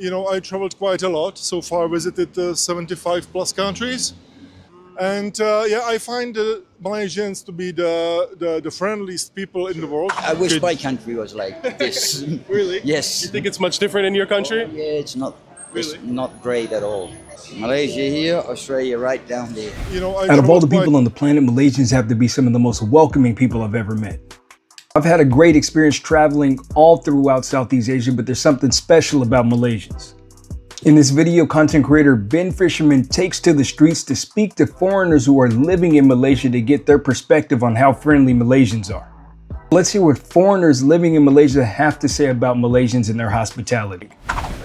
I traveled quite a lot. So far visited 75 plus countries. And I find the Malaysians to be the friendliest people in the world. I wish Good. my country was like this. Really? Yes. You think it's much different in your country? Yeah, it's not. It's Really? not great at all. Malaysia here, Australia right down there. I Out of all traveled the quite people on the planet, Malaysians have to be some of the most welcoming people I've ever met. I've had a great experience traveling all throughout Southeast Asia, but there's something special about Malaysians. In this video, content creator Ben Fisherman takes to the streets to speak to foreigners who are living in Malaysia to get their perspective on how friendly Malaysians are. Let's hear what foreigners living in Malaysia have to say about Malaysians and their hospitality.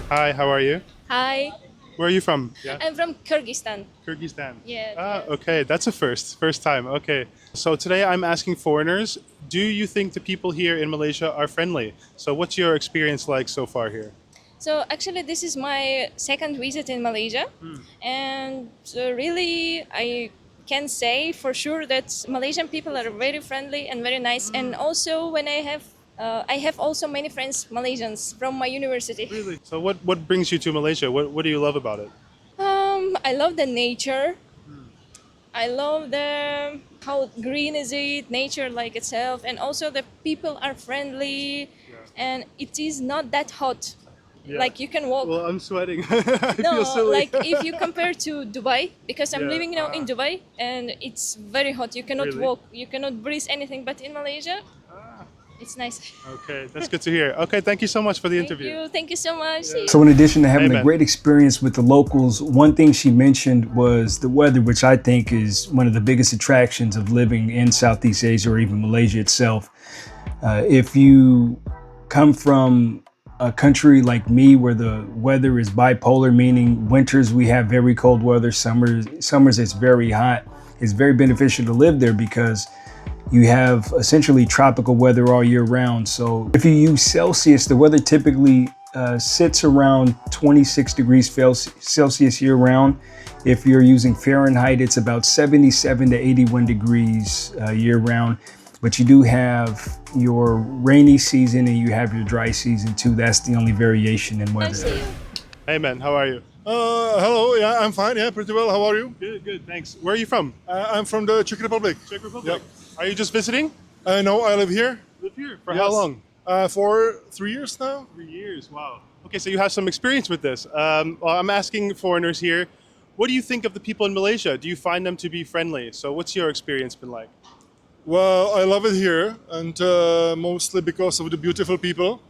Hi, how are you? Hi, Where are you from? Yeah. I'm from Kyrgyzstan. Kyrgyzstan. Yeah. Okay, that's a first time. Okay. So today I'm asking foreigners, do you think the people here in Malaysia are friendly? So what's your experience like so far here? So actually, this is my second visit in Malaysia, and really, I can say for sure that Malaysian people are very friendly and very nice. And also, when I have also many friends Malaysians from my university. Really? So what brings you to Malaysia? What do you love about it? I love the nature. I love the how green is it, nature like itself, and also the people are friendly, and it is not that hot. Yeah. Like you can walk. Well, I'm sweating. I feel No, silly. like if you compare to Dubai, because I'm Yeah. living now in Dubai and it's very hot. You cannot Really? walk, you cannot breathe anything. But in Malaysia, it's nice. Okay, that's good to hear. Okay, thank you so much for the interview. Thank you so much. See you. So in addition to having Amen. a great experience with the locals, one thing she mentioned was the weather, which I think is one of the biggest attractions of living in Southeast Asia or even Malaysia itself. If you come from a country like me where the weather is bipolar, meaning winters we have very cold weather, summers it's very hot, it's very beneficial to live there because you have essentially tropical weather all year round. So if you use Celsius, the weather typically sits around 26 degrees Celsius year round. If you're using Fahrenheit, it's about 77 to 81 degrees year round. But you do have your rainy season and you have your dry season too. That's the only variation in I weather. see you. Hey man, how are you? Hello, yeah, I'm fine, yeah, pretty well. How are you? Good, thanks. Where are you from? I'm from the Czech Republic. Czech Republic. Are you just visiting? No, I live here Live here. For how Yes. long? For 3 years now. 3 years. Wow. Okay, so you have some experience with this. Well, I'm asking foreigners here, what do you think of the people in Malaysia? Do you find them to be friendly? So what's your experience been like? Well, I love it here, and mostly because of the beautiful people.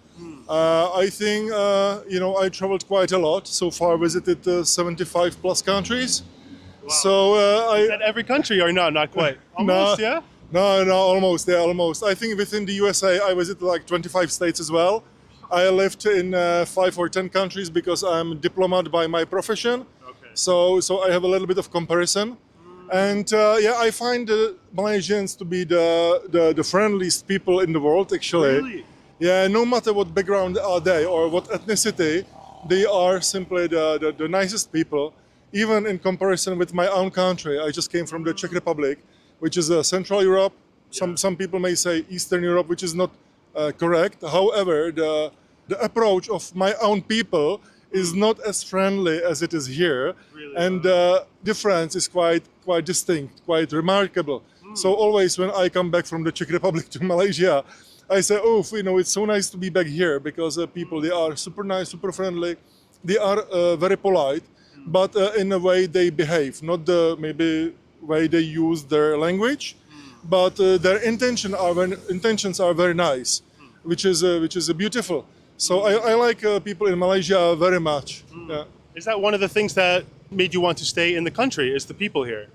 I think, I traveled quite a lot. So far visited 75 plus countries. So Is that every country or no? Not quite. Almost, yeah? No, almost, yeah, almost. I think within the USA, I visited like 25 states as well. I lived in 5 or 10 countries because I'm a diplomat by my profession. Okay. So I have a little bit of comparison. And I find the Malaysians to be the friendliest people in the world, actually. Really? Yeah, no matter what background are they or what ethnicity, they are simply the nicest people, even in comparison with my own country. I just came from the Czech Republic, which is Central Europe. Some people may say Eastern Europe, which is not correct. However, the approach of my own people is not as friendly as it is here, Really? and the difference is quite distinct, quite remarkable. So always when I come back from the Czech Republic to Malaysia, I say, oh, it's so nice to be back here because people, they are super nice, super friendly, they are very polite, but in a way they behave, not the maybe way they use their language, but their intentions are very nice, which is beautiful. So I like people in Malaysia very much. Yeah. Is that one of the things that made you want to stay in the country, is the people here?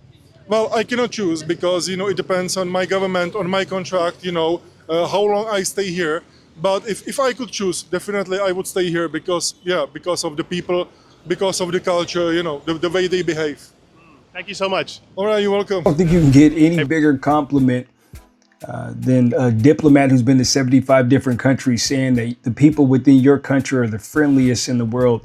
Well, I cannot choose because it depends on my government, on my contract. How long I stay here. But if I could choose, definitely I would stay here because of the people, because of the culture. The way they behave. Thank you so much. All right, you're welcome. I don't think you can get any bigger compliment than a diplomat who's been to 75 different countries saying that the people within your country are the friendliest in the world.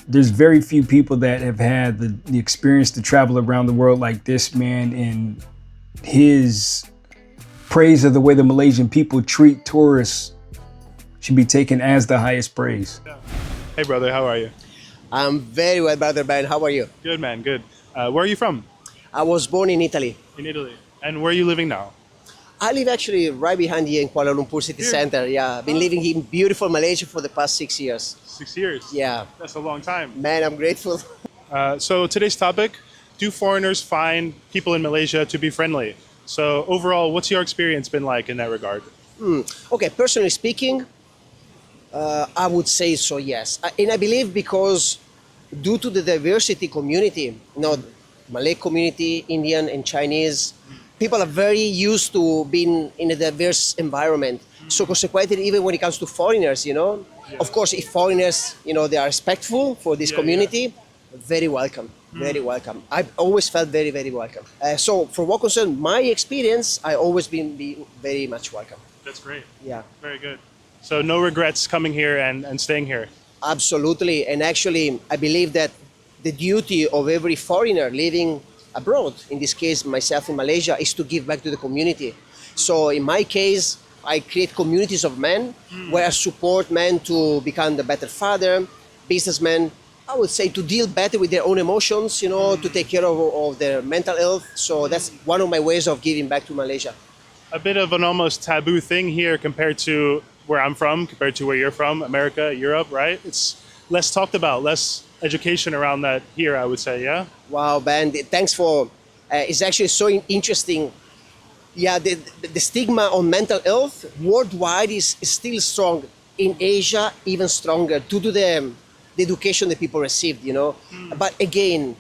There's very few people that have had the experience to travel around the world like this man, and his praise of the way the Malaysian people treat tourists should be taken as the highest praise. Hey, brother, how are you? I'm very well, brother Ben. How are you? Good, man, good. Where are you from? I was born in Italy. In Italy. And where are you living now? I live actually right behind here in Kuala Lumpur city Here? center. Yeah, I've been living in beautiful Malaysia for the past 6 years. 6 years. Yeah, That's a long time. man, I'm grateful. So today's topic, do foreigners find people in Malaysia to be friendly? So overall, what's your experience been like in that regard? Okay, personally speaking, I would say so, yes. And I believe because due to the diversity community, Malay community, Indian and Chinese, people are very used to being in a diverse environment. So consequently, even when it comes to foreigners, of course, if foreigners, they are respectful for this community, very welcome, very welcome. I've always felt very, very welcome. So for what concerns my experience, I always been very much welcome. That's great. Yeah. Very good. So no regrets coming here and staying here? Absolutely. And actually, I believe that the duty of every foreigner living abroad, in this case, myself in Malaysia, is to give back to the community. So in my case, I create communities of men where I support men to become the better father, businessmen, I would say to deal better with their own emotions, to take care of their mental health. So that's one of my ways of giving back to Malaysia. A bit of an almost taboo thing here compared to where I'm from, compared to where you're from, America, Europe, right? It's less talked about, less education around that here, I would say, yeah? Wow, Ben, thanks for, it's actually so interesting. Yeah, the stigma on mental health worldwide is still strong. In Asia, even stronger due to the education that people received, But again,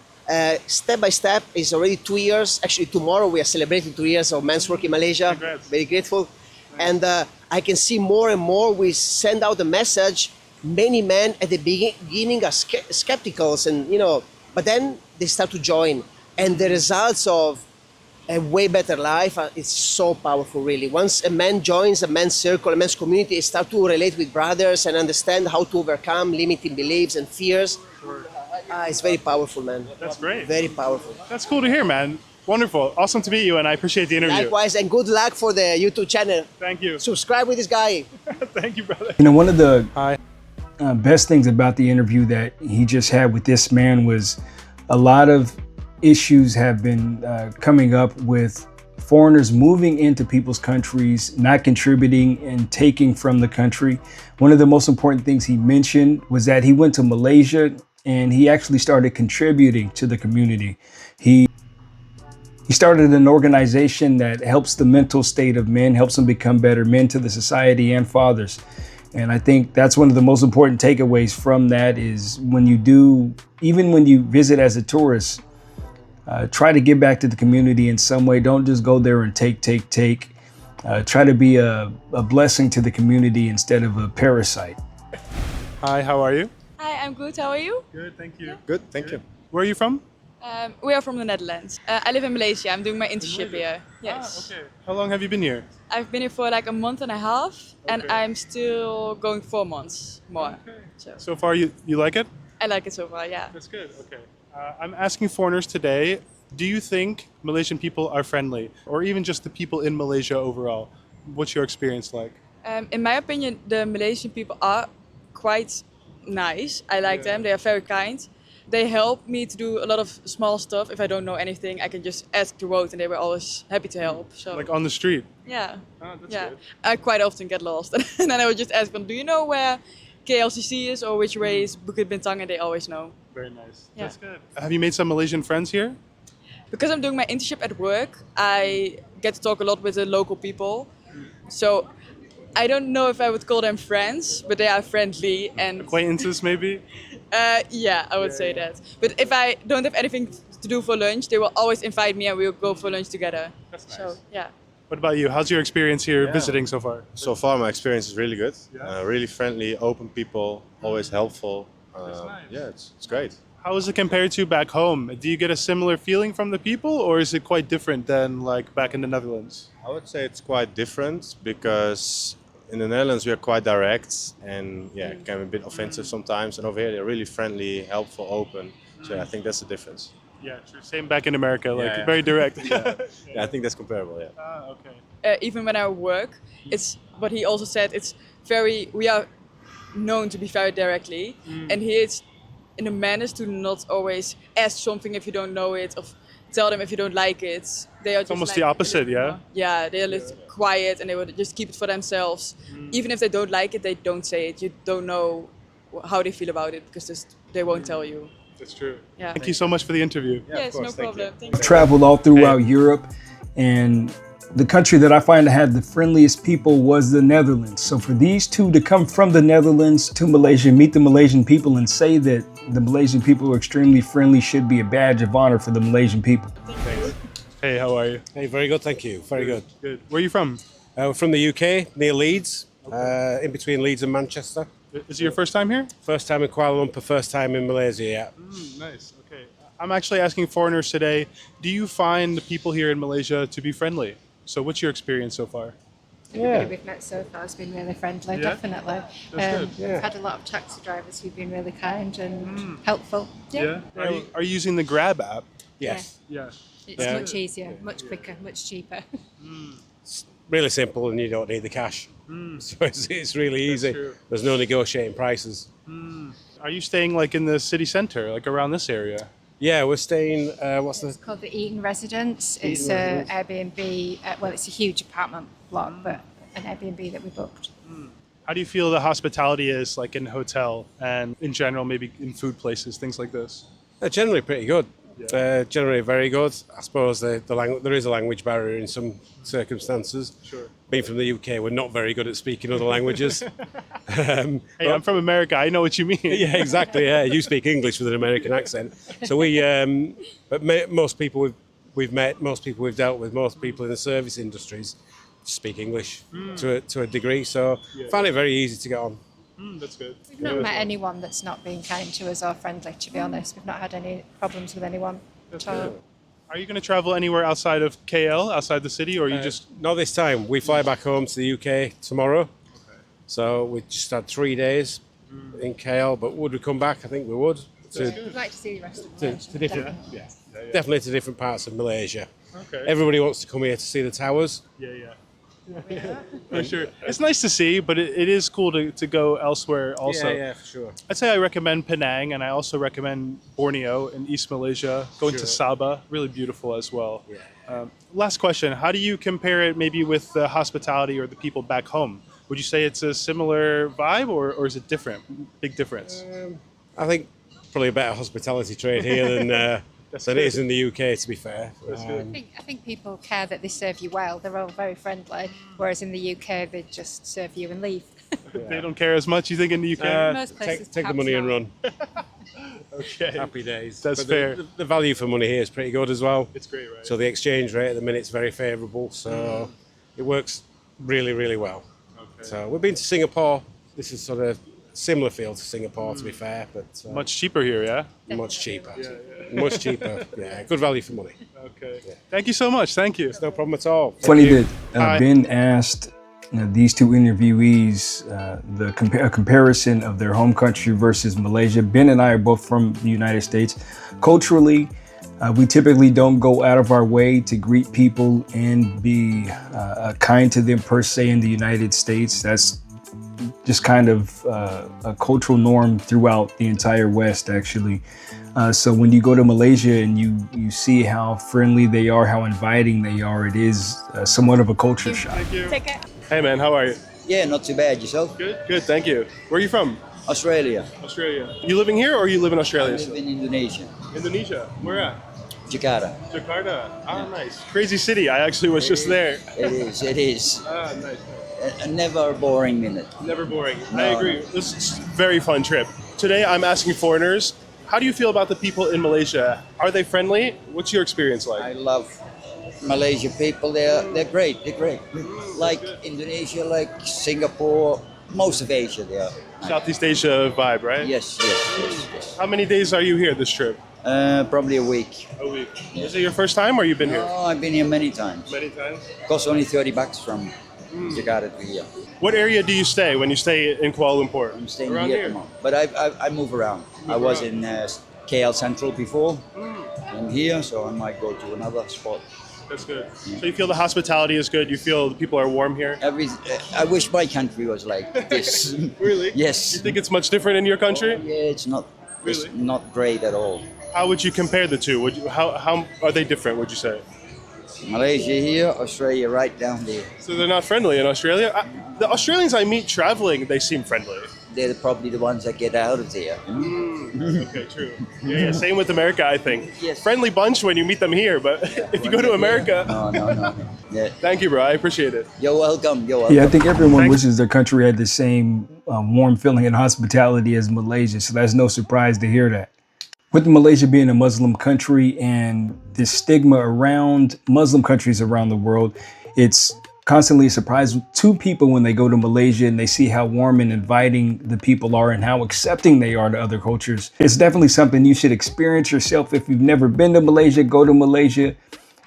step by step, it's already 2 years. Actually, tomorrow we are celebrating 2 years of men's work in Malaysia. Congrats. Very grateful. And I can see more and more we send out a message. Many men at the beginning are skeptical, and but then they start to join, and the results of a way better life is so powerful. Really, once a man joins a men's circle, a men's community, they start to relate with brothers and understand how to overcome limiting beliefs and fears. It's very powerful, man. That's great. Very powerful. That's cool to hear, man. Wonderful. Awesome to meet you, and I appreciate the interview. Likewise, and good luck for the YouTube channel. Thank you. Subscribe with this guy. Thank you, brother. One of the Hi. best things about the interview that he just had with this man was a lot of issues have been coming up with foreigners moving into people's countries, not contributing and taking from the country. One of the most important things he mentioned was that he went to Malaysia and he actually started contributing to the community. He started an organization that helps the mental state of men, helps them become better men to the society and fathers. And I think that's one of the most important takeaways from that is even when you visit as a tourist, try to give back to the community in some way. Don't just go there and take. Try to be a blessing to the community instead of a parasite. Hi, how are you? Hi, I'm good. How are you? Good, thank you. Good, thank you. Where are you from? We are from the Netherlands. I live in Malaysia. I'm doing my internship here. Yes. Okay. How long have you been here? I've been here for like a month and a half, and I'm still going 4 months more. So far, you like it? I like it so far. Yeah. That's good. Okay. I'm asking foreigners today, do you think Malaysian people are friendly? Or even just the people in Malaysia overall? What's your experience like? In my opinion, the Malaysian people are quite nice. I like them. They are very kind. They help me to do a lot of small stuff. If I don't know anything, I can just ask the road, and they were always happy to help. So Like on the street? yeah, Oh, that's yeah. good. I quite often get lost, and then I would just ask them, "Do you know where KLCC is, or which way is Bukit Bintang?" And they always know. Very nice. Yeah. That's good. Have you made some Malaysian friends here? Because I'm doing my internship at work, I get to talk a lot with the local people. So I don't know if I would call them friends, but they are friendly and Acquaintances, maybe? yeah, I would say that. But if I don't have anything to do for lunch, they will always invite me and we'll go for lunch together. That's nice. So yeah. What about you? How's your experience here visiting so far? So far, my experience is really good. Yeah? Really friendly, open people, always helpful. nice. Yeah, it's great. How is it compared to back home? Do you get a similar feeling from the people, or is it quite different than like back in the Netherlands? I would say it's quite different because in the Netherlands we are quite direct and it can be a bit offensive sometimes. And over here they're really friendly, helpful, open. So I think that's the difference. Yeah, true. Same back in America, like yeah. very direct. Yeah, I think that's comparable. Yeah. Okay. Even when I work, it's what he also said. It's we are known to be very directly, and here it's in a manner to not always ask something if you don't know it, or tell them if you don't like it. They are just almost like the a opposite, little yeah? more- Yeah, they're a little quiet and they would just keep it for themselves. Even if they don't like it, they don't say it. You don't know how they feel about it because they won't tell you. That's true. Yeah. Thank you so much for the interview. Yes, no problem. Thank you. Traveled all throughout Europe, and the country that I find to have the friendliest people was the Netherlands. So for these two to come from the Netherlands to Malaysia, meet the Malaysian people, and say that the Malaysian people are extremely friendly should be a badge of honor for the Malaysian people. Hey, how are you? Hey, very good, thank you. Very good. Good. Where are you from? We're from the UK, near Leeds, in between Leeds and Manchester. Is it your first time here? First time in Kuala Lumpur, first time in Malaysia, yeah. Nice. Okay. I'm actually asking foreigners today, do you find the people here in Malaysia to be friendly? So what's your experience so far? Everybody we've met so far has been really friendly, Yeah? definitely. That's good. We've had a lot of taxi drivers who've been really kind and helpful. Are you using the Grab app? Yes. Yeah. It's Yeah. much easier, much quicker, much cheaper. Really simple and you don't need the cash. So it's really easy. true. There's no negotiating prices. Are you staying like in the city center, like around this area? Yeah, we're staying, what's It's the... called the Eaton Residence. It's Eaton a Residence. Airbnb, well, it's a huge apartment block, but an Airbnb that we booked. How do you feel the hospitality is like in hotel and in general, maybe in food places, things like this? Generally pretty good. Generally very good. I suppose there is a language barrier in some circumstances. Sure. Being from the UK, we're not very good at speaking other languages. Hey, I'm from America. I know what you mean. Yeah, exactly. Yeah, you speak English with an American accent. So most people we've met, most people we've dealt with, most people in the service industries speak English to a degree. So I find it very easy to get on. That's good. We've not met anyone that's not been kind to us or friendly, to be honest. We've not had any problems with anyone at all. Are you going to travel anywhere outside of KL, outside the city, or are you just... Not this time. We fly back home to the UK tomorrow. So we just had 3 days in KL, but would we come back? I think we would. We'd like to see the rest of Malaysia. To different, definitely. definitely to different parts of Malaysia. Okay. Everybody wants to come here to see the towers. Yeah. For sure. It's nice to see, but it is cool to go elsewhere also. Yeah, for sure. I'd say I recommend Penang, and I also recommend Borneo in East Malaysia, going to Sabah, really beautiful as well. Last question, how do you compare it maybe with the hospitality or the people back home? Would you say it's a similar vibe or is it different? Big difference? I think probably a better hospitality trade here than it is in the UK, to be fair. I think people care that they serve you well. They're all very friendly, whereas in the UK they just serve you and leave. They don't care as much, you think, in the UK? Most places Take the perhaps money and not. run. Okay. Happy days. That's But fair. The value for money here is pretty good as well. It's great, right? So the exchange rate at the minute is very favourable. So it works really, really well. Okay. So we've been to Singapore. This is sort of similar feel to Singapore, to be fair, but Much cheaper here, yeah? much cheaper. Much cheaper. Yeah, good value for money. Okay. Thank you so much. Thank you. No problem at all. Funny that Hi. Ben asked these two interviewees a comparison of their home country versus Malaysia. Ben and I are both from the United States. Culturally, we typically don't go out of our way to greet people and be kind to them per se in the United States. That's just kind of a cultural norm throughout the entire West, actually. So when you go to Malaysia and you see how friendly they are, how inviting they are, it is somewhat of a culture shock. Thank you. Take care. Hey, man, how are you? Yeah, not too bad. Yourself? Good. Good, thank you. Where are you from? Australia. Australia. You living here or you live in I Australia? live in Indonesia. Indonesia. Where at? Jakarta. Jakarta. Ah, nice. Crazy city. I actually was just there. It is. Ah, nice. A never boring minute. Never boring. No, I agree. This is a very fun trip. Today I'm asking foreigners, how do you feel about the people in Malaysia? Are they friendly? What's your experience I like? love Malaysia people. They're great. They're great. Like Indonesia, like Singapore, most of Asia they are. Southeast Asia vibe, right? Yes. How many days are you here this trip? Probably a week. A week. Is it your first time or you've been here? Oh, I've been here many times. Many times. Costs only $30 from Jakarta to here. What area do you stay when you stay in Kuala Lumpur? I'm staying Around here at the moment. But I move around. I was in KL Central before, and here, so I might go to another spot. That's good. So you feel the hospitality is good? You feel the people are warm here? I wish my country was like this. Really? Yes. You think it's much different in your country? Yeah, it's Really? not great at all. How would you compare the two? How are they different, would you say? Malaysia here, Australia right down there. So they're not friendly in Australia? The Australians I meet traveling, they seem friendly. They're probably the ones that get out of there. Okay, true. Yeah, same with America, I think. Yes. Friendly bunch when you meet them here, but if you go to America... No. Yeah. Thank you, bro. I appreciate it. You're welcome. You're welcome. Yeah, I think everyone Thanks. wishes their country had the same warm feeling and hospitality as Malaysia, so that's no surprise to hear that. With Malaysia being a Muslim country and this stigma around Muslim countries around the world, it's constantly a surprise to people when they go to Malaysia and they see how warm and inviting the people are and how accepting they are to other cultures. It's definitely something you should experience yourself. If you've never been to Malaysia, go to Malaysia,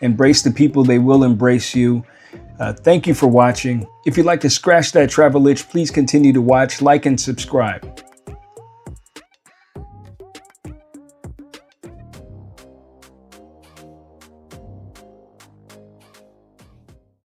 embrace the people, they will embrace you. Thank you for watching. If you'd like to scratch that travel itch, please continue to watch, like, and subscribe.